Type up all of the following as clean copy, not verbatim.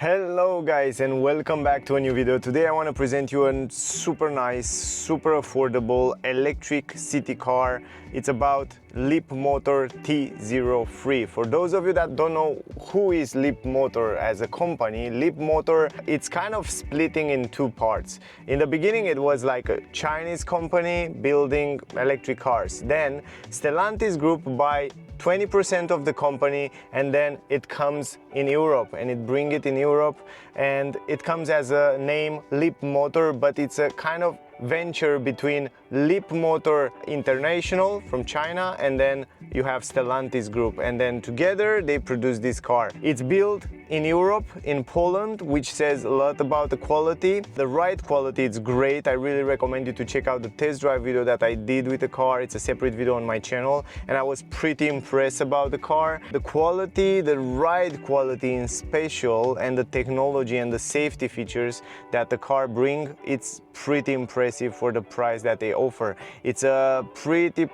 Hello guys and welcome back to a new video. Today I want to present you a super nice, super affordable electric city car. It's about Leapmotor T03. For those of you that don't know who is Leapmotor as a company, Leapmotor, it's kind of splitting in two parts. In the beginning it was like a Chinese company building electric cars. Then Stellantis Group buy 20% of the company and then it comes in Europe and it bring it in Europe and it comes as a name Leapmotor, but it's a kind of venture between Leapmotor International from China and then you have Stellantis Group, and then together they produce this car. It's built in Europe, in Poland, which says a lot about the quality. The ride quality, it's great. I really recommend you to check out the test drive video that I did with the car. It's a separate video on my channel and I was pretty impressed about the car. The quality, the ride quality in special, and the technology and the safety features that the car bring, it's pretty impressive for the price that they offer. It's a pretty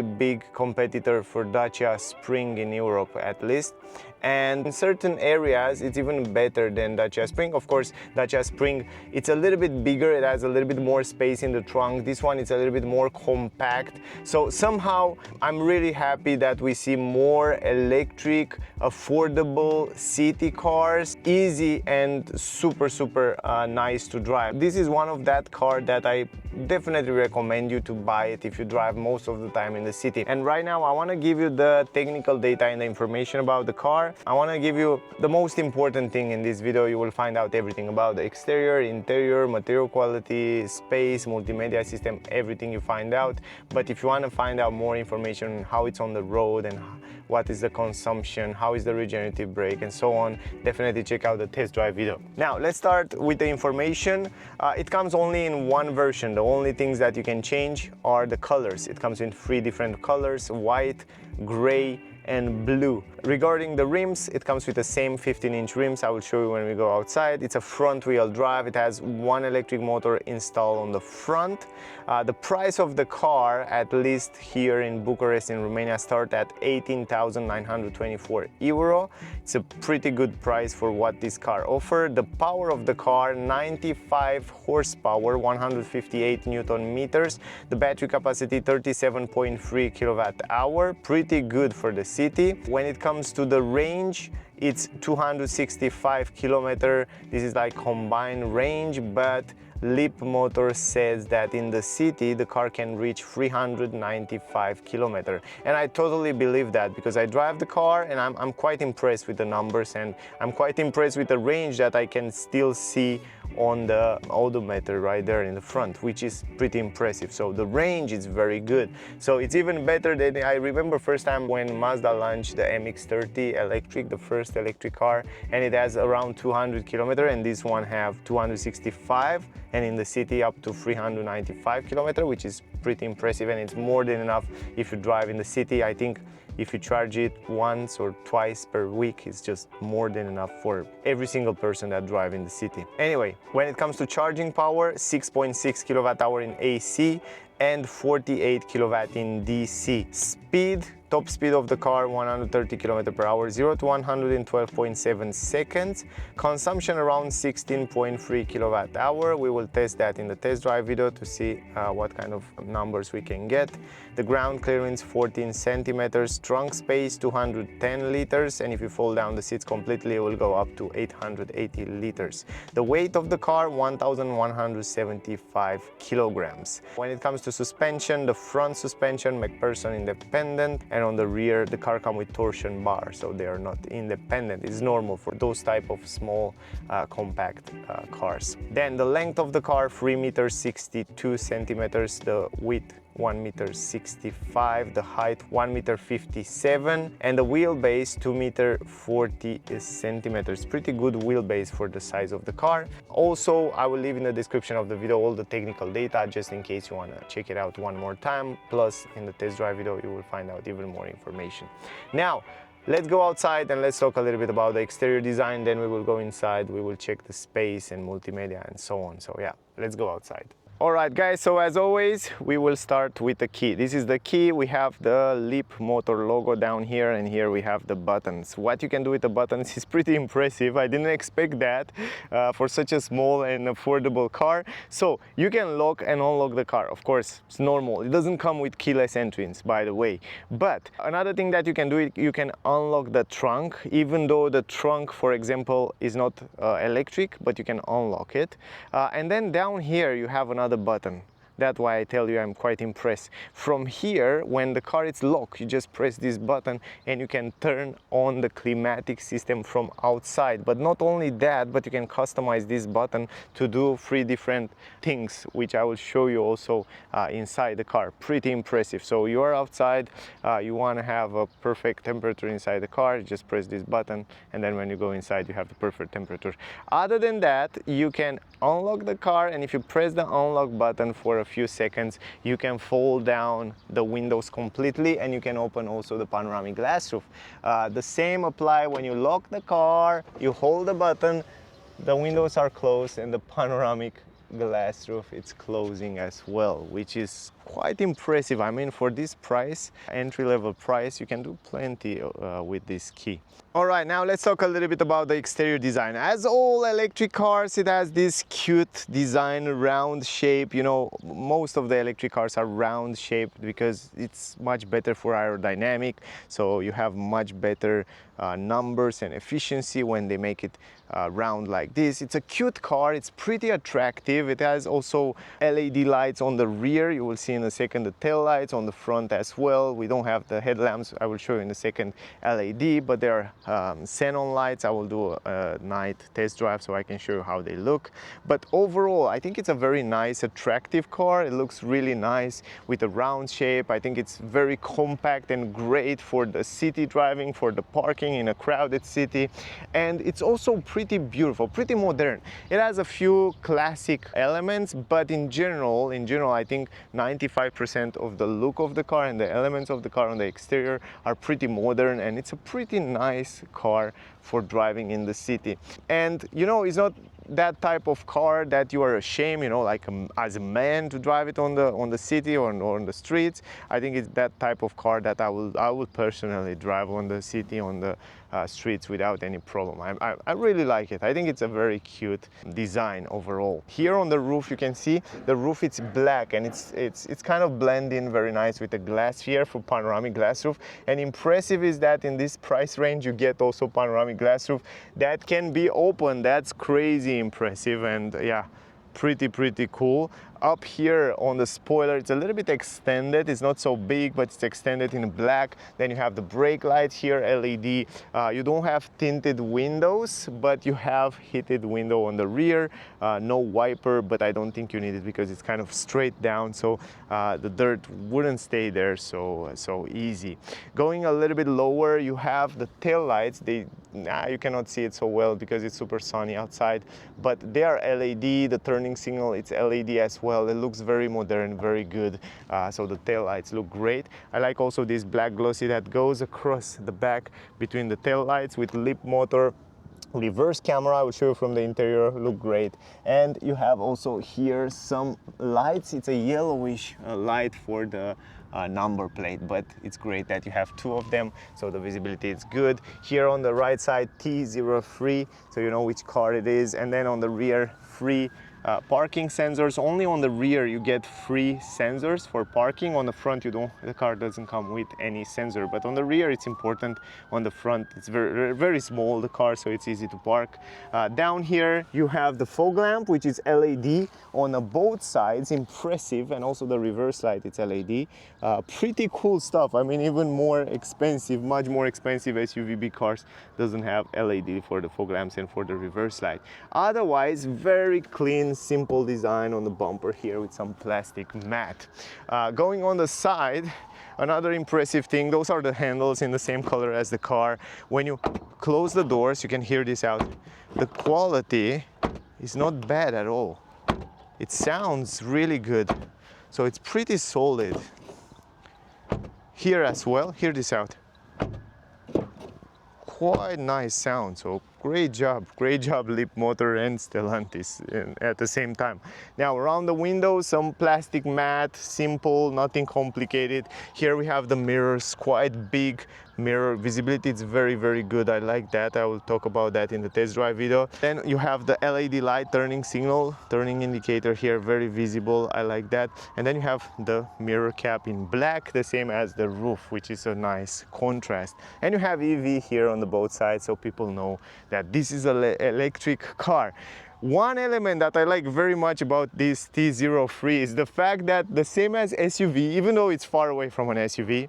big competitor for Dacia Spring in Europe at least. And in certain areas it's even better than Dacia Spring. Of course, Dacia Spring, it's a little bit bigger, it has a little bit more space in the trunk. This one is a little bit more compact. So somehow I'm really happy that we see more electric, affordable city cars, easy and super nice to drive. This is one of that car that I definitely recommend you to buy it if you drive most of the time in the city. And right now I want to give you the technical data and the information about the car. I want to give you the most important thing in this video. You will find out everything about the exterior, interior, material quality, space, multimedia system, everything you find out. But if you want to find out more information on how it's on the road and what is the consumption, how is the regenerative brake and so on, definitely check out the test drive video. Now let's start with the information. It comes only in one version. The only things that you can change are the colors. It comes in 3 different colors: white, gray and blue. Regarding the rims, it comes with the same 15-inch rims. I will show you when we go outside. It's a front-wheel drive. It has one electric motor installed on the front. The price of the car, at least here in Bucharest in Romania, start at 18,924 euro. It's a pretty good price for what this car offers. The power of the car, 95 horsepower, 158 Newton meters. The battery capacity, 37.3 kilowatt hour. Pretty good for the city. When it comes to the range, it's 265 kilometer. This is like combined range, but Leapmotor says that in the city the car can reach 395 kilometers, and I totally believe that because I drive the car and I'm quite impressed with the numbers, and I'm quite impressed with the range that I can still see on the odometer right there in the front, which is pretty impressive. So the range is very good. So it's even better than I remember first time when Mazda launched the MX-30 electric, the first electric car, and it has around 200 kilometers, and this one have 265, and in the city up to 395 kilometers, which is pretty impressive, and it's more than enough if you drive in the city. I think if you charge it once or twice per week, it's just more than enough for every single person that drives in the city. Anyway, when it comes to charging power, 6.6 kilowatt hour in AC and 48 kilowatt in DC. Speed, top speed of the car, 130 km per hour, 0 to 100 in 12.7 seconds. Consumption around 16.3 kilowatt hour. We will test that in the test drive video to see what kind of numbers we can get. The ground clearance 14 centimeters, trunk space 210 liters, and if you fold down the seats completely, it will go up to 880 liters. The weight of the car, 1,175 kilograms. When it comes to suspension, the front suspension, McPherson independent, and on the rear the car comes with torsion bar, so they are not independent. It's normal for those type of small compact cars. Then the length of the car, 3 meters 62 centimeters, the width 1 meter 65, the height 1 meter 57, and the wheelbase 2 meter 40 centimeters. Pretty good wheelbase for the size of the car. Also, I will leave in the description of the video all the technical data just in case you want to check it out one more time. Plus, in the test drive video, you will find out even more information. Now, let's go outside and let's talk a little bit about the exterior design. Then we will go inside, we will check the space and multimedia and so on. So yeah, let's go outside. Alright guys, so as always, we will start with the key. This is the key. We have the Leapmotor logo down here, and here we have the buttons. What you can do with the buttons is pretty impressive. I didn't expect that for such a small and affordable car. So you can lock and unlock the car. Of course, it's normal. It doesn't come with keyless entrance, by the way. But another thing that you can do, you can unlock the trunk, even though the trunk, for example, is not electric, but you can unlock it. And then down here, you have another button. That's why I tell you I'm quite impressed. From here, when the car is locked, you just press this button and you can turn on the climatic system from outside. But not only that, but you can customize this button to do 3 different things, which I will show you also inside the car. Pretty impressive. So you are outside, you want to have a perfect temperature inside the car, you just press this button, and then when you go inside, you have the perfect temperature. Other than that, you can unlock the car, and if you press the unlock button for a few seconds, you can fold down the windows completely, and you can open also the panoramic glass roof. The same apply when you lock the car, you hold the button, the windows are closed, and the panoramic glass roof it's closing as well, which is quite impressive. I mean, for this price, entry-level price, you can do plenty with this key. All right, now let's talk a little bit about the exterior design. As all electric cars, it has this cute design, round shape. You know, most of the electric cars are round shaped because it's much better for aerodynamic. So you have much better numbers and efficiency when they make it round like this. It's a cute car. It's pretty attractive. It has also LED lights on the rear. You will see in a second the tail lights on the front as well. We don't have the headlamps. I will show you in a second LED, but there are xenon lights. I will do a night test drive so I can show you how they look. But overall, I think it's a very nice, attractive car. It looks really nice with a round shape. I think it's very compact and great for the city driving, for the parking in a crowded city. And it's also pretty beautiful, pretty modern. It has a few classic elements, but in general, I think 95% of the look of the car and the elements of the car on the exterior are pretty modern, and it's a pretty nice car for driving in the city. And you know, it's not that type of car that you are ashamed, you know, like as a man to drive it on the city or on the streets. I think it's that type of car that I would personally drive on the city, on the streets without any problem. I really like it. I think it's a very cute design overall. Here on the roof, you can see the roof, it's black, and it's kind of blend in very nice with the glass here for panoramic glass roof. And impressive is that in this price range, you get also panoramic glass roof that can be open. That's crazy impressive, and yeah, pretty cool. Up here on the spoiler, it's a little bit extended. It's not so big, but it's extended in black. Then you have the brake lights here, LED. You don't have tinted windows, but you have heated window on the rear. No wiper, but I don't think you need it because it's kind of straight down, so the dirt wouldn't stay there so easy. Going a little bit lower, you have the tail lights. You cannot see it so well because it's super sunny outside, but they are LED. The turning signal, it's LED as well. It looks very modern, very good. So the tail lights look great. I like also this black glossy that goes across the back between the tail lights with Leapmotor. Reverse camera, I will show you from the interior, look great. And you have also here some lights. It's a yellowish light for the number plate, but it's great that you have 2 of them, so the visibility is good. Here on the right side, T03, so you know which car it is. And then on the rear, free parking sensors. Only on the rear you get free sensors for parking. On the front, you don't. The car doesn't come with any sensor, but on the rear it's important. On the front, it's very small, the car, so it's easy to park. Down here you have the fog lamp, which is LED on both sides. Impressive. And also the reverse light, it's LED. Pretty cool stuff. I mean, even more expensive, much more expensive SUV cars doesn't have LED for the fog lamps and for the reverse light. Otherwise, very clean, simple design on the bumper here with some plastic mat. Going on the side, another impressive thing, those are the handles in the same color as the car. When you close the doors, you can hear this out. The quality is not bad at all. It sounds really good. So it's pretty solid. Here as well, hear this out. Quite nice sound, so Great job, Leapmotor and Stellantis at the same time. Now around the window, some plastic mat, simple, nothing complicated. Here we have the mirrors, quite big mirror visibility. It's very, very good. I like that. I will talk about that in the test drive video. Then you have the LED light turning signal, turning indicator here, very visible. I like that. And then you have the mirror cap in black, the same as the roof, which is a nice contrast. And you have EV here on the both sides, so people know that this is an electric car. One element that I like very much about this T03 is the fact that the same as SUV, even though it's far away from an SUV,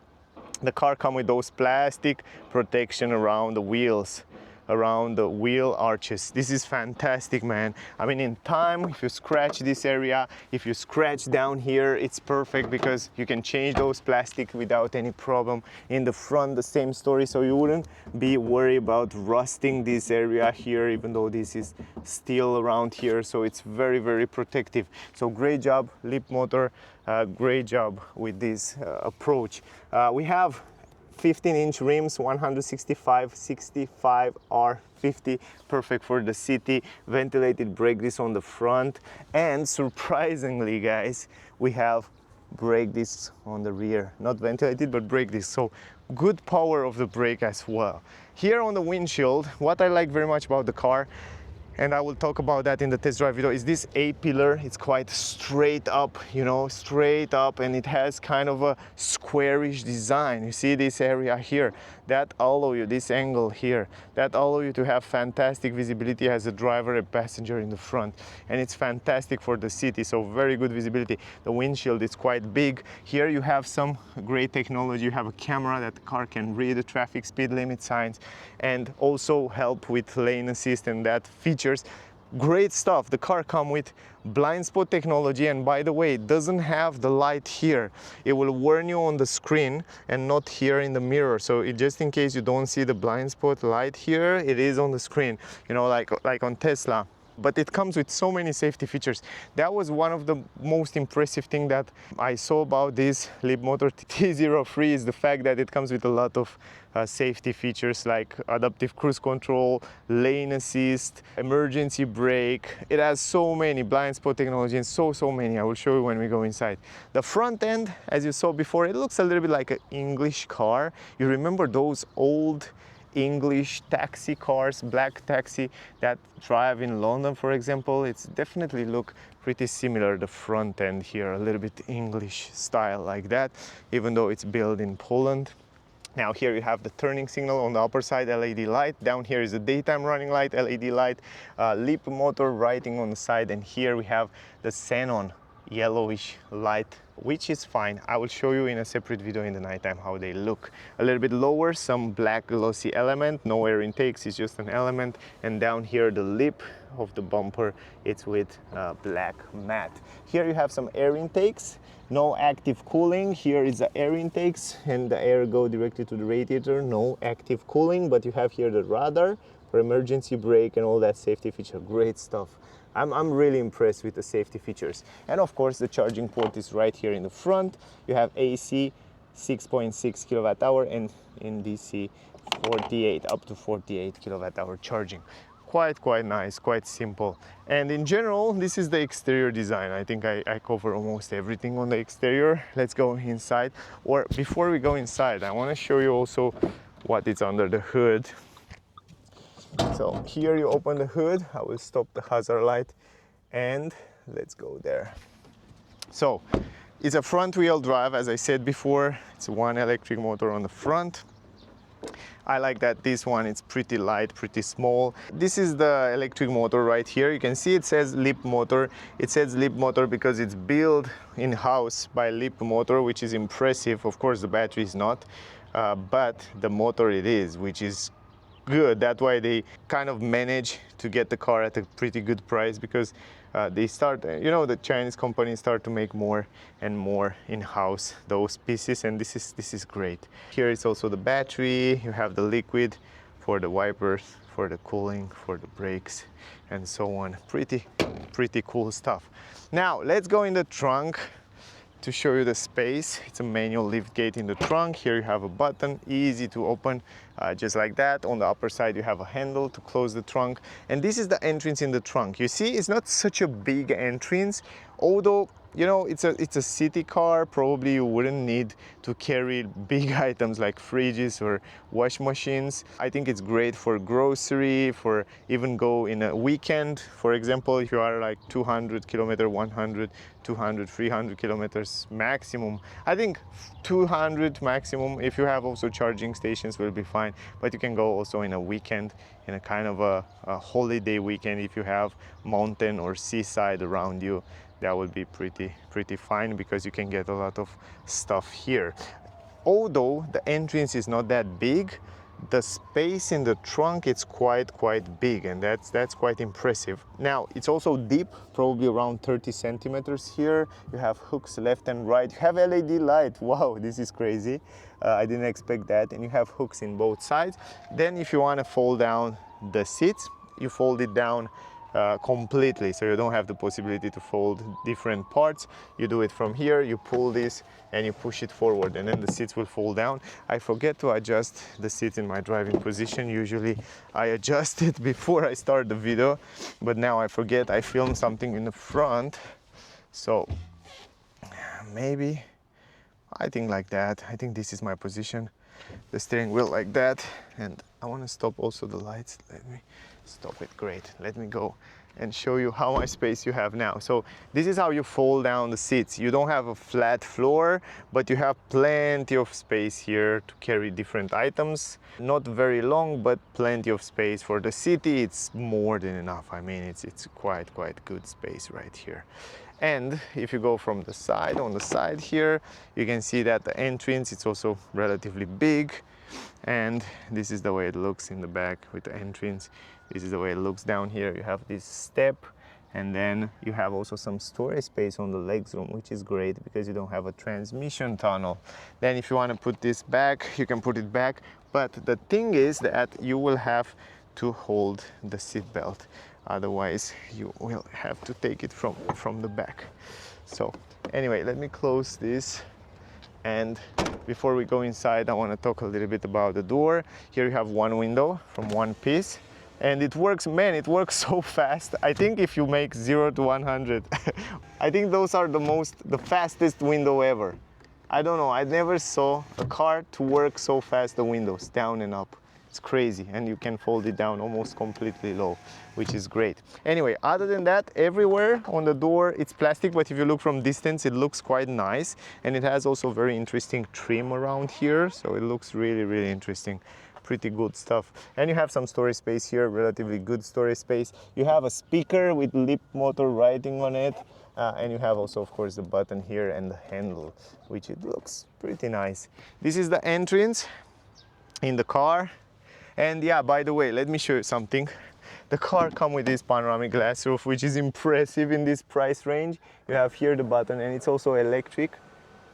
the car comes with those plastic protection around the wheels, around the wheel arches. This is fantastic, man. I mean, in time, if you scratch this area, if you scratch down here, it's perfect because you can change those plastic without any problem. In the front, the same story, so you wouldn't be worried about rusting this area here, even though this is steel around here, so it's very, very protective. So great job, Leapmotor, great job with this approach. We have 15-inch rims, 165, 65 R50, perfect for the city. Ventilated brake discs on the front, and surprisingly, guys, we have brake discs on the rear. Not ventilated, but brake discs. So good power of the brake as well. Here on the windshield, what I like very much about the car, and I will talk about that in the test drive video, is this A-pillar. It's quite straight up, you know, straight up, and it has kind of a squarish design. You see this area here, that allow you, this angle here, that allow you to have fantastic visibility as a driver and passenger in the front. And it's fantastic for the city, so very good visibility. The windshield is quite big. Here you have some great technology. You have a camera that the car can read the traffic speed limit signs and also help with lane assist and that feature. Great stuff. The car comes with blind spot technology, and by the way, it doesn't have the light here. It will warn you on the screen and not here in the mirror. So just in case you don't see the blind spot light here, it is on the screen, you know, like on Tesla. But it comes with so many safety features. That was one of the most impressive things that I saw about this Leapmotor T03 is the fact that it comes with a lot of safety features like adaptive cruise control, lane assist, emergency brake. It has so many, blind spot technology, and so many. I will show you when we go inside. The front end, as you saw before, it looks a little bit like an English car. You remember those old English taxi cars, black taxi that drive in London, for example? It's definitely look pretty similar, the front end here, a little bit English style like that, even though it's built in Poland. Now here you have the turning signal on the upper side, LED light. Down here is the daytime running light, LED light, Leapmotor writing on the side, and here we have the xenon yellowish light, which is fine. I will show you in a separate video in the nighttime how they look. A little bit lower, some black glossy element, no air intakes, it's just an element. And down here, the lip of the bumper, it's with black matte. Here you have some air intakes, no active cooling. Here is the air intakes, and the air go directly to the radiator, no active cooling. But you have here the radar for emergency brake and all that safety feature. Great stuff. I'm really impressed with the safety features. And of course, the charging port is right here in the front. You have AC 6.6 kilowatt hour and in DC 48, up to 48 kilowatt hour charging. Quite nice, quite simple. And in general, this is the exterior design. I think I cover almost everything on the exterior. Let's go inside. Or before we go inside, I want to show you also what is under the hood. So here you open the hood. I will stop the hazard light and let's go there. So it's a front wheel drive, as I said before. It's one electric motor on the front. I like that this one, it's pretty light, pretty small. This is the electric motor right here. You can see it says Leapmotor. It says Leapmotor because it's built in-house by Leapmotor, which is impressive. Of course, the battery is not, but the motor it is, which is good. That's why they kind of manage to get the car at a pretty good price, because they start, you know, the Chinese companies start to make more and more in-house those pieces, and this is great. Here is also the battery. You have the liquid for the wipers, for the cooling, for the brakes, and so on. Pretty cool stuff. Now let's go in the trunk to show you the space. It's a manual lift gate in the trunk. Here you have a button, easy to open. just like that. On the upper side you have a handle to close the trunk, and this is the entrance in the trunk. You see, it's not such a big entrance, although you know it's a city car. Probably you wouldn't need to carry big items like fridges or wash machines. I think it's great for grocery, for even go in a weekend. For example, if you are like 200 kilometer, 100, 200, 300 kilometers maximum. I think 200 maximum. If you have also charging stations will be fine, but you can go also in a weekend, in a kind of a holiday weekend. If you have mountain or seaside around you, that would be pretty fine, because you can get a lot of stuff here. Although the entrance is not that big, the space in the trunk it's quite big, and that's quite impressive. Now it's also deep, probably around 30 centimeters here. You have hooks left and right. You have LED light. Wow, this is crazy. I didn't expect that. And you have hooks in both sides. Then if you want to fold down the seats, you fold it down completely, so you don't have the possibility to fold different parts. You do it from here, you pull this and you push it forward, and then the seats will fall down. I forget to adjust the seats in my driving position. Usually I adjust it before I start the video, but now I forget. I filmed something in the front, so maybe I think like that. I think this is my position, the steering wheel like that. And I want to stop also the lights. Let me stop it. Great. Let me go and show you how much space you have now. So this is how you fold down the seats. You don't have a flat floor, but you have plenty of space here to carry different items. Not very long, but plenty of space. For the city it's more than enough. I mean, it's quite good space right here. And if you go from the side, on the side here, you can see that the entrance, it's also relatively big. And this is the way it looks in the back with the entrance. This is the way it looks down here. You have this step, and then you have also some storage space on the legroom, which is great because you don't have a transmission tunnel. Then if you want to put this back, you can put it back. But the thing is that you will have to hold the seat belt. Otherwise, you will have to take it from the back. So anyway, let me close this. And before we go inside, I want to talk a little bit about the door. Here you have one window from one piece, and it works, man, it works so fast. I think if you make 0 to 100, I think those are the fastest window ever. I don't know, I never saw a car to work so fast, the windows down and up. It's crazy, and you can fold it down almost completely low, which is great. Anyway, other than that, everywhere on the door it's plastic, but if you look from distance it looks quite nice, and it has also very interesting trim around here, so it looks really interesting. Pretty good stuff. And you have some storage space here, relatively good storage space. You have a speaker with Leapmotor writing on it, and you have also of course the button here and the handle, which it looks pretty nice. This is the entrance in the car. And yeah, by the way, let me show you something. The car comes with this panoramic glass roof, which is impressive in this price range. You have here the button, and it's also electric.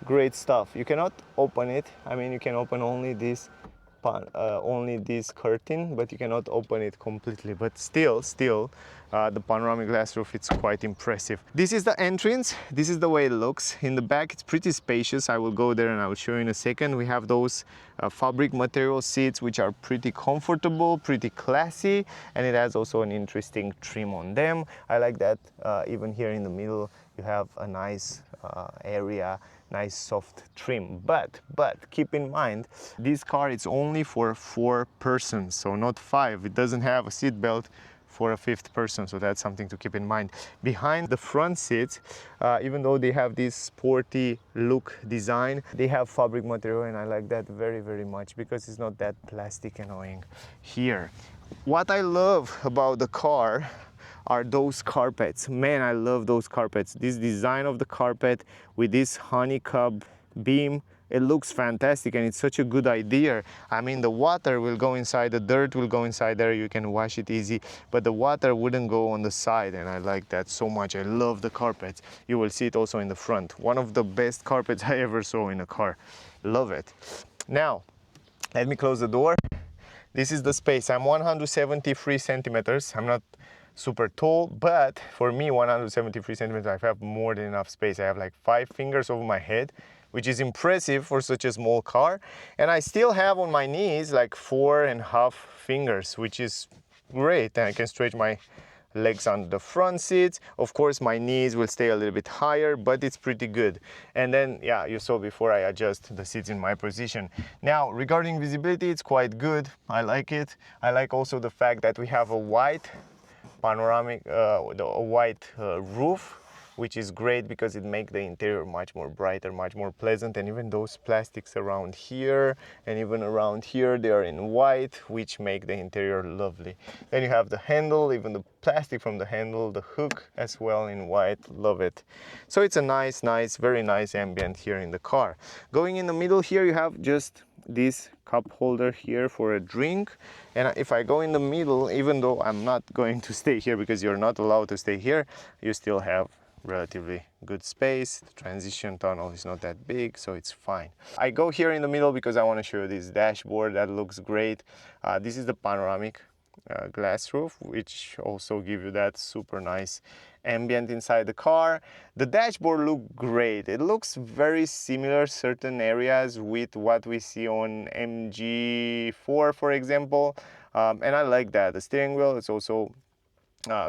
Great stuff. You cannot open it. I mean, you can open only this curtain, but you cannot open it completely. But still, the panoramic glass roof, it's quite impressive. This is the entrance. This is the way it looks. In the back, it's pretty spacious. I will go there and I will show you in a second. We have those fabric material seats, which are pretty comfortable, pretty classy, and it has also an interesting trim on them. I like that. Even here in the middle, you have a nice area, nice soft trim. But keep in mind, this car is only for 4 persons, so not 5. It doesn't have a seat belt for a 5th person, so that's something to keep in mind. Behind the front seats, even though they have this sporty look design, they have fabric material, and I like that very much because it's not that plastic annoying here. What I love about the car are those carpets. Man, I love those carpets. This design of the carpet with this honeycomb beam, it looks fantastic, and it's such a good idea. I mean, the water will go inside, the dirt will go inside there, you can wash it easy, but the water wouldn't go on the side, and I like that so much. I love the carpets. You will see it also in the front. One of the best carpets I ever saw in a car. Love it. Now, let me close the door. This is the space. I'm 173 centimeters. I'm not super tall, but for me, 173 centimeters, I have more than enough space. I have like 5 fingers over my head, which is impressive for such a small car. And I still have on my knees like 4.5 fingers, which is great. And I can stretch my legs on the front seats. Of course, my knees will stay a little bit higher, but it's pretty good. And then, yeah, you saw before I adjust the seats in my position. Now, regarding visibility, it's quite good. I like it. I like also the fact that we have a white panoramic, a white roof, which is great because it makes the interior much more brighter, much more pleasant. And even those plastics around here and even around here, they are in white, which make the interior lovely. Then you have the handle, even the plastic from the handle, the hook as well in white, love it. So it's a nice, very nice ambient here in the car. Going in the middle here, you have just this cup holder here for a drink. And if I go in the middle, even though I'm not going to stay here because you're not allowed to stay here, you still have relatively good space. The transition tunnel is not that big, so it's fine. I go here in the middle because I want to show you this dashboard that looks great. This is the panoramic glass roof, which also give you that super nice ambient inside the car. The dashboard looks great. It looks very similar certain areas with what we see on MG4, for example, and I like that. The steering wheel is also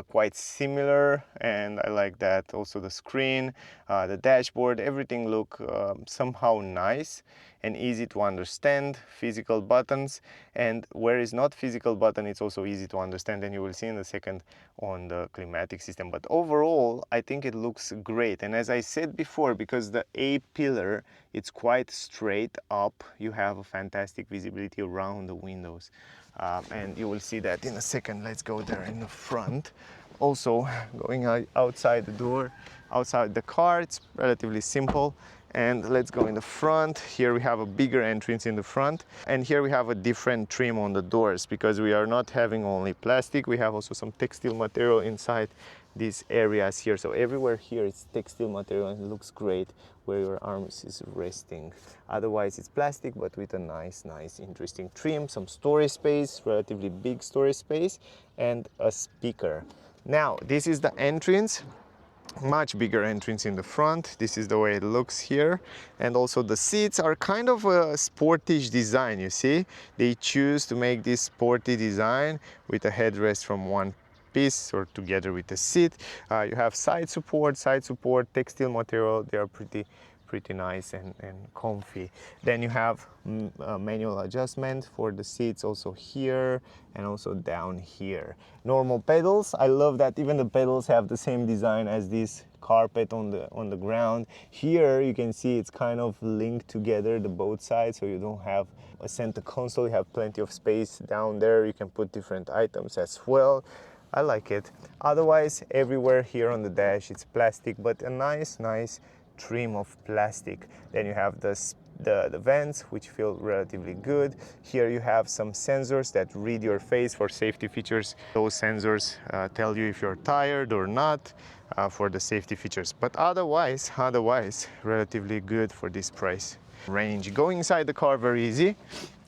quite similar, and I like that. Also the screen, the dashboard, everything look somehow nice and easy to understand. Physical buttons, and where is not physical button, it's also easy to understand, and you will see in a second on the climatic system. But overall, I think it looks great. And as I said before, because the A pillar, it's quite straight up, you have a fantastic visibility around the windows. And you will see that in a second. Let's go there in the front. Also, going outside the door, outside the car, it's relatively simple. And let's go in the front. Here we have a bigger entrance in the front. And here we have a different trim on the doors because we are not having only plastic. We have also some textile material inside these areas here. So everywhere here it's textile material and it looks great where your arms is resting. Otherwise it's plastic, but with a nice interesting trim, some storage space, relatively big storage space, and a speaker. Now this is the entrance. Much bigger entrance in the front. This is the way it looks here. And also the seats are kind of a sportish design, you see. They choose to make this sporty design with a headrest from one piece or together with the seat. You have side support, textile material. They are pretty nice and comfy. Then you have manual adjustment for the seats also here and also down here. Normal pedals. I love that even the pedals have the same design as this carpet on the ground. Here you can see it's kind of linked together, the both sides, so you don't have a center console. You have plenty of space down there. You can put different items as well. I like it. Otherwise, everywhere here on the dash it's plastic, but a nice trim of plastic. Then you have the vents, which feel relatively good. Here you have some sensors that read your face for safety features. Those sensors tell you if you're tired or not for the safety features. But otherwise, relatively good for this price range. Going inside the car, very easy.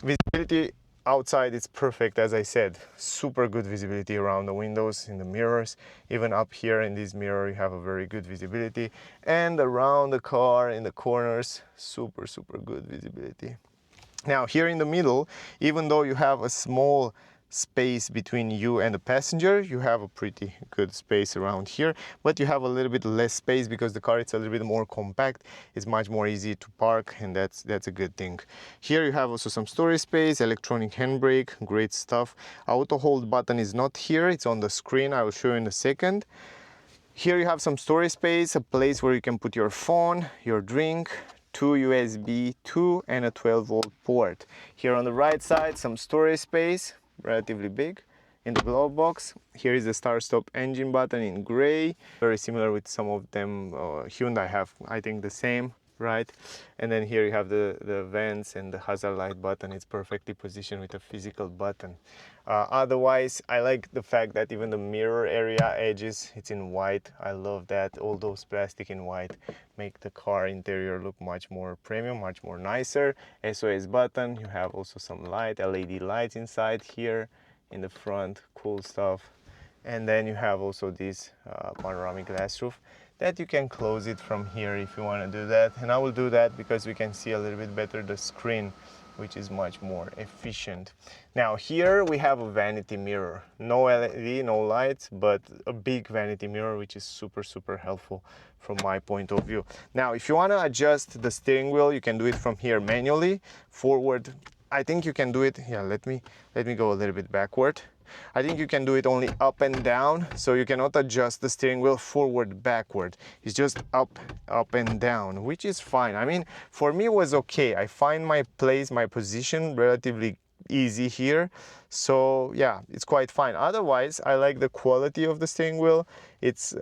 Visibility outside it's perfect, as I said. Super good visibility around the windows, in the mirrors. Even up here in this mirror you have a very good visibility. And around the car, in the corners, super good visibility. Now here in the middle, even though you have a small space between you and the passenger, you have a pretty good space around here, but you have a little bit less space because the car is a little bit more compact. It's much more easy to park, and that's a good thing. Here you have also some storage space, electronic handbrake, great stuff. Auto hold button is not here, it's on the screen. I will show you in a second. Here you have some storage space, a place where you can put your phone, your drink, 2 USB 2 and a 12-volt port. Here on the right side, some storage space, relatively big. In the glove box, here is the start-stop engine button in gray, very similar with some of them. Hyundai have, I think, the same, right? And then here you have the vents and the hazard light button. It's perfectly positioned with a physical button. Otherwise, I like the fact that even the mirror area edges, it's in white. I love that. All those plastic in white make the car interior look much more premium, much more nicer. SOS button. You have also some light, LED lights inside here in the front. Cool stuff. And then you have also this panoramic glass roof. that you can close it from here if you want to do that. And I will do that because we can see a little bit better the screen, which is much more efficient. Now here we have a vanity mirror. No LED, no lights, but a big vanity mirror, which is super helpful from my point of view. Now, if you want to adjust the steering wheel, you can do it from here manually. Forward, I think you can do it. Yeah, let me go a little bit backward. I think you can do it only up and down, so you cannot adjust the steering wheel forward, backward. It's just up and down, which is fine. I mean, for me it was okay. I find my place, my position relatively easy here, so yeah, it's quite fine. Otherwise, I like the quality of the steering wheel. It's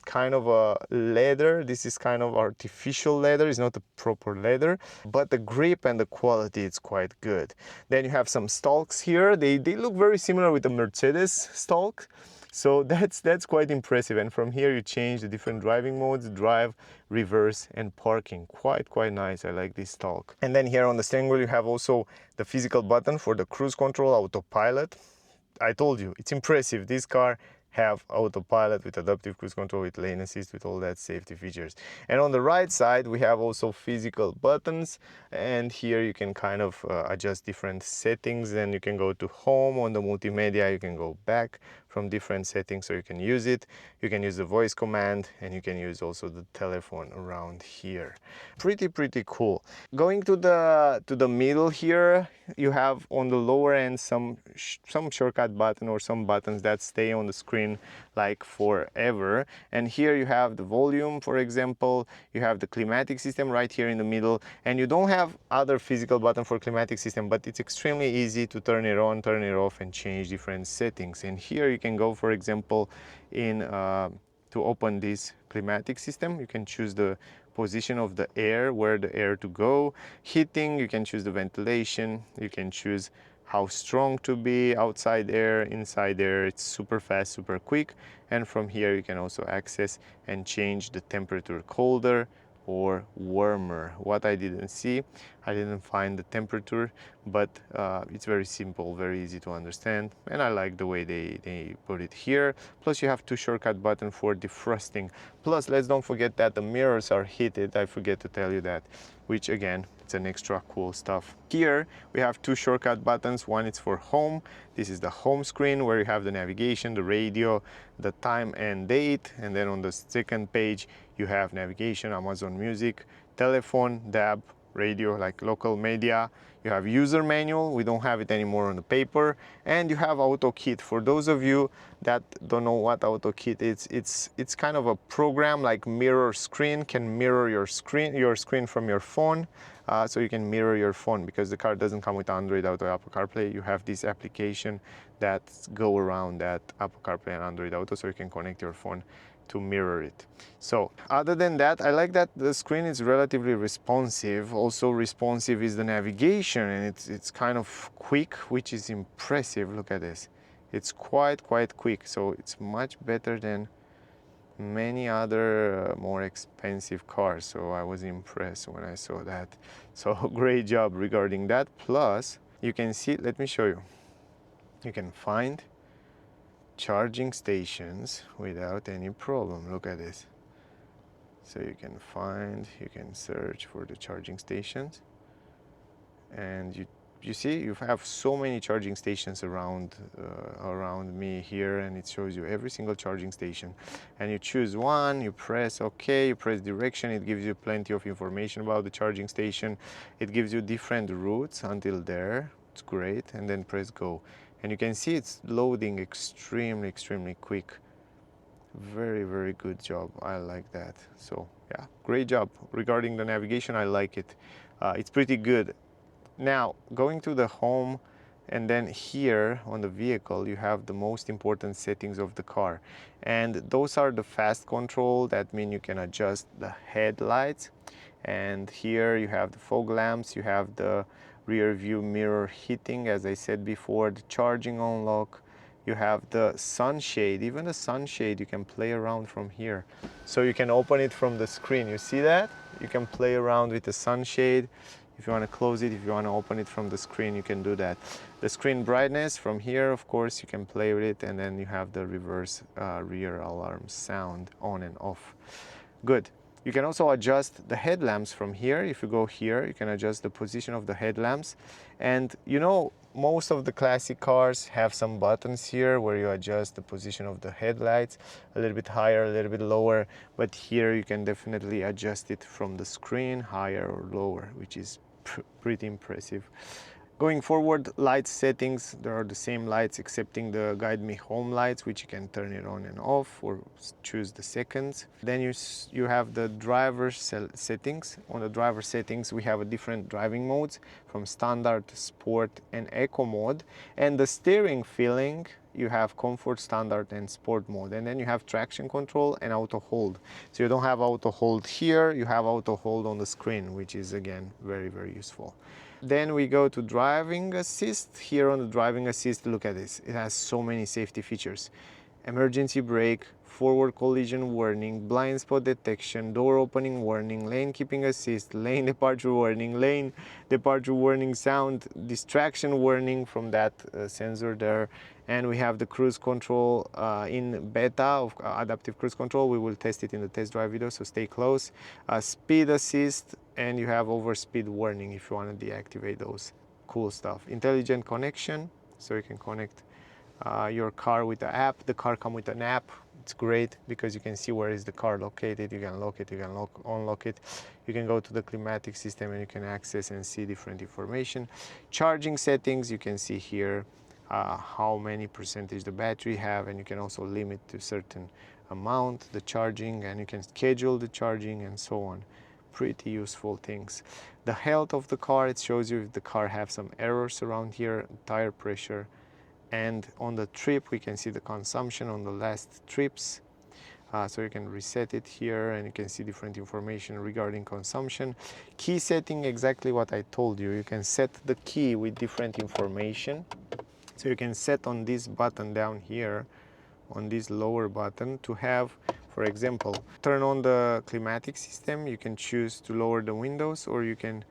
kind of a leather. This is kind of artificial leather. It's not a proper leather, but the grip and the quality, it's quite good. Then you have some stalks here. They look very similar with the Mercedes stalk. So that's quite impressive. And from here you change the different driving modes: drive, reverse, and parking. Quite nice. I like this stalk. And then here on the steering wheel you have also the physical button for the cruise control, autopilot. I told you, it's impressive. This car have autopilot with adaptive cruise control, with lane assist, with all that safety features. And on the right side we have also physical buttons, and here you can kind of adjust different settings. Then you can go to home. On the multimedia you can go back from different settings, so you can use it. You can use the voice command, and you can use also the telephone around here. Pretty cool. Going to the middle here, you have on the lower end some shortcut button or some buttons that stay on the screen like forever. And here you have the volume, for example. You have the climatic system right here in the middle, and you don't have other physical button for climatic system, but it's extremely easy to turn it on, turn it off, and change different settings. And here you can go, for example, in to open this climatic system, you can choose the position of the air, where the air to go. Heating, you can choose the ventilation, you can choose how strong to be, outside air, inside air. It's super fast, super quick. And from here you can also access and change the temperature, colder or warmer. What I didn't see, I didn't find the temperature, but it's very simple, very easy to understand, and I like the way they put it here. Plus you have two shortcut buttons for defrosting. Plus, let's don't forget that the mirrors are heated. I forget to tell you that, which again, it's an extra cool stuff. Here we have two shortcut buttons. One is for home. This is the home screen where you have the navigation, the radio, the time and date. And then on the second page you have navigation, Amazon Music, telephone, DAB, radio, like local media. You have user manual. We don't have it anymore on the paper. And you have AutoKit. For those of you that don't know what AutoKit is, it's kind of a program like mirror screen, can mirror your screen from your phone. So you can mirror your phone, because the car doesn't come with Android Auto, Apple CarPlay. You have this application that go around that Apple CarPlay and Android Auto, so you can connect your phone to mirror it. So other than that, I like that the screen is relatively responsive. Also responsive is the navigation, and it's kind of quick, which is impressive. Look at this. It's quite quick, so it's much better than many other more expensive cars. So I was impressed when I saw that. So great job regarding that. Plus you can see, let me show you, you can find charging stations without any problem. Look at this. So you can search for the charging stations, and you see you have so many charging stations around me here, and it shows you every single charging station. And you choose one, you press OK, you press direction, it gives you plenty of information about the charging station. It gives you different routes until there. It's great. And then press go, and you can see it's loading extremely quick. Very good job. I like that. So yeah, great job regarding the navigation. I like it. It's pretty good. Now going to the home, and then here on the vehicle you have the most important settings of the car, and those are the fast control. That means you can adjust the headlights, and here you have the fog lamps, you have the rear view mirror heating, as I said before, the charging unlock, you have the sunshade. Even the sunshade you can play around from here, so you can open it from the screen. You see that? You can play around with the sunshade. If you want to close it, if you want to open it from the screen, you can do that. The screen brightness from here, of course, you can play with it, and then you have the reverse rear alarm sound on and off. Good. You can also adjust the headlamps from here. If you go here, you can adjust the position of the headlamps. And you know, most of the classic cars have some buttons here where you adjust the position of the headlights a little bit higher, a little bit lower. But here you can definitely adjust it from the screen, higher or lower, which is pretty impressive. Going forward, light settings, there are the same lights excepting the guide me home lights, which you can turn it on and off or choose the seconds. Then you have the driver settings. On the driver settings, we have a different driving modes from standard, sport and eco mode. And the steering feeling, you have comfort, standard and sport mode. And then you have traction control and auto hold. So you don't have auto hold here, you have auto hold on the screen, which is again very, very useful. Then we go to driving assist. Here on the driving assist, look at this. It has so many safety features. Emergency brake, forward collision warning, blind spot detection, door opening warning, lane keeping assist, lane departure warning, lane departure warning sound, distraction warning from that sensor there. And we have the cruise control in beta of adaptive cruise control. We will test it in the test drive video, so stay close. Speed assist, and you have overspeed warning if you want to deactivate those. Cool stuff. Intelligent connection, so you can connect your car with the app. The car comes with an app. It's great because you can see where is the car located. You can lock it, you can unlock it. You can go to the climatic system and you can access and see different information. Charging settings, you can see here how many percentage the battery have, and you can also limit to certain amount the charging, and you can schedule the charging and so on. Pretty useful things. The health of the car, it shows you if the car have some errors around here, tire pressure, and on the trip we can see the consumption on the last trips. So you can reset it here and you can see different information regarding consumption. Key setting, exactly what I told you. You can set the key with different information. So you can set on this button down here, on this lower button, to have, for example, turn on the climatic system. You can choose to lower the windows, or you can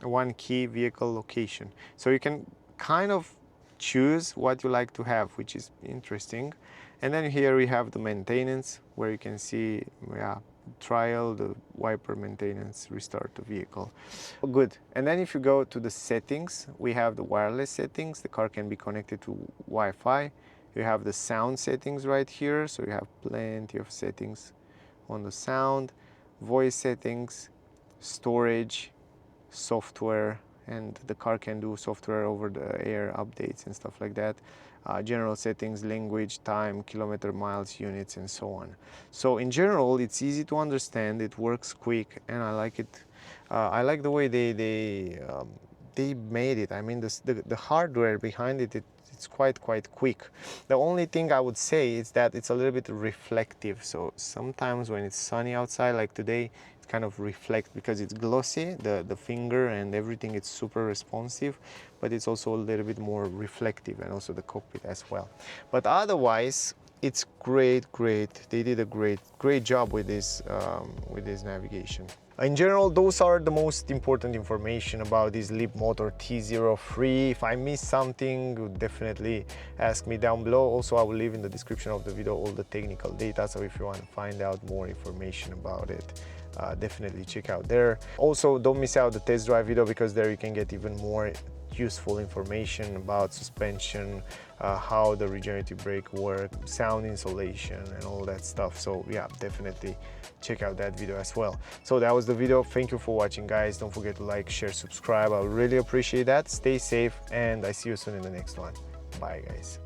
one key vehicle location. So you can kind of choose what you like to have, which is interesting. And then here we have the maintenance, where you can see trial, the wiper maintenance, restart the vehicle. Good. And then if you go to the settings, we have the wireless settings. The car can be connected to Wi-Fi. You have the sound settings right here, so you have plenty of settings on the sound, voice settings, storage, software, and the car can do software over the air updates and stuff like that. General settings, language, time, kilometer, miles, units, and so on. So in general, it's easy to understand, it works quick, and I like it. I like the way they made it. I mean, the hardware behind it, it's quite quick. The only thing I would say is that it's a little bit reflective. So sometimes when it's sunny outside, like today, it kind of reflects because it's glossy, the finger and everything, it's super responsive, but it's also a little bit more reflective, and also the cockpit as well. But otherwise, it's great. They did a great job with this navigation. In general, those are the most important information about this Leapmotor T03. If I missed something, definitely ask me down below. Also, I will leave in the description of the video all the technical data, so if you want to find out more information about it, definitely check out there. Also, don't miss out the test drive video, because there you can get even more useful information about suspension, how the regenerative brake works, sound insulation, and all that stuff. So yeah, definitely check out that video as well. So that was the video. Thank you for watching, guys. Don't forget to like, share, subscribe. I really appreciate that. Stay safe, and I see you soon in the next one. Bye, guys.